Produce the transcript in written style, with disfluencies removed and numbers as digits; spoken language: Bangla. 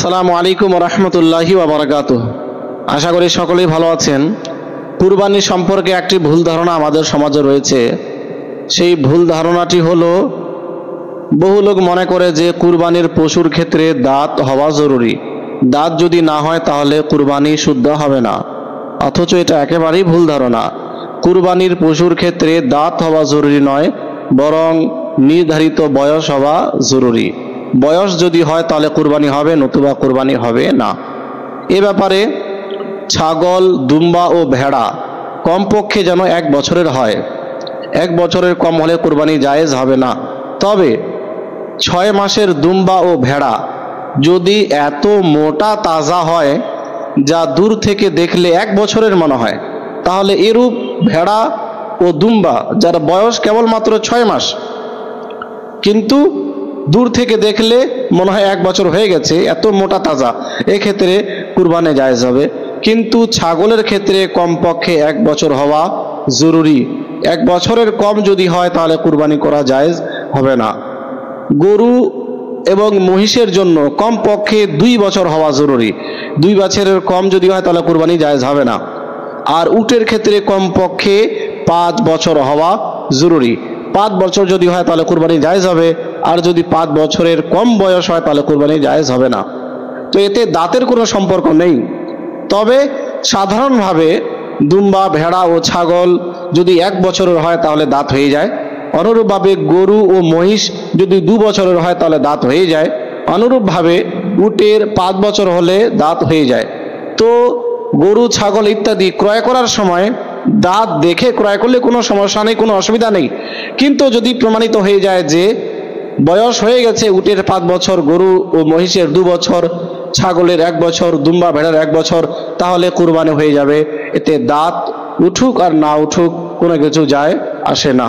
আসসালামু আলাইকুম রহমতুল্লাহি ওয়া বারাকাতুহু। আশা করি সকলেই ভালো আছেন। কুরবানি সম্পর্কে একটি ভুল ধারণা আমাদের সমাজে রয়েছে। সেই ভুল ধারণাটি হলো, বহু লোক মনে করে যে কুরবানির পশুর ক্ষেত্রে দাঁত হওয়া জরুরি, দাঁত যদি না হয় তাহলে কুরবানি শুদ্ধ হবে না। অথচ এটা একেবারেই ভুল ধারণা। কুরবানির পশুর ক্ষেত্রে দাঁত হওয়া জরুরি নয়, বরং নির্ধারিত বয়স হওয়া জরুরি। বয়স যদি হয় তাহলে কুরবানি হবে, নতুবা কুরবানি হবে না। এ ব্যাপারে ছাগল, দুম্বা ও ভেড়া কমপক্ষে যেন 1 বছরের হয়। 1 বছরের কম হলে কুরবানি জায়েজ হবে না। তবে 6 মাসের দুম্বা ও ভেড়া যদি এত মোটা তাজা হয় যা দূর থেকে দেখলে 1 বছরের মনে হয়, তাহলে এরূপ ভেড়া ও দুম্বা যার বয়স কেবলমাত্র 6 মাস, কিন্তু দূর থেকে দেখলে মনে হয় 1 বছর হয়ে গেছে, এত মোটা তাজা, এক্ষেত্রে কুরবানি জায়েজ হবে। কিন্তু ছাগলের ক্ষেত্রে কমপক্ষে 1 বছর হওয়া জরুরি। 1 বছরের কম যদি হয় তাহলে কুরবানি করা জায়েজ হবে না। গরু এবং মহিষের জন্য কমপক্ষে 2 বছর হওয়া জরুরি। 2 বছরের কম যদি হয় তাহলে কুরবানি জায়েজ হবে না। আর উটের ক্ষেত্রে কমপক্ষে 5 বছর হওয়া জরুরি। 5 বছর যদি হয় তাহলে কুরবানি জায়েজ হবে, আর যদি 5 বছরের কম বয়স হয় তাহলে কুরবানি জায়েজ হবে না। তো এতে দাঁতের কোনো সম্পর্ক নেই। তবে সাধারণভাবে দুম্বা, ভেড়া ও ছাগল যদি 1 বছরের হয় তাহলে দাঁত হয়ে যায়। অনুরূপভাবে গরু ও মহিষ যদি 2 বছরের হয় তাহলে দাঁত হয়ে যায়। অনুরূপভাবে উটের 5 বছর হলে দাঁত হয়ে যায়। তো গরু, ছাগল ইত্যাদি ক্রয় করার সময় দাঁত দেখে ক্রয় করলে কোনো সমস্যা নেই, কোনো অসুবিধা নেই। কিন্তু যদি প্রমাণিত হয়ে যায় যে বয়স হয়ে গেছে, উটের 5 বছর, গরু ও মহিষের 2 বছর, ছাগলের 1 বছর, দুম্বা ভেড়ার 1 বছর, তাহলে কুরবানি হয়ে যাবে। এতে দাঁত উঠুক আর না উঠুক কোনো কিছু যায় আসে না।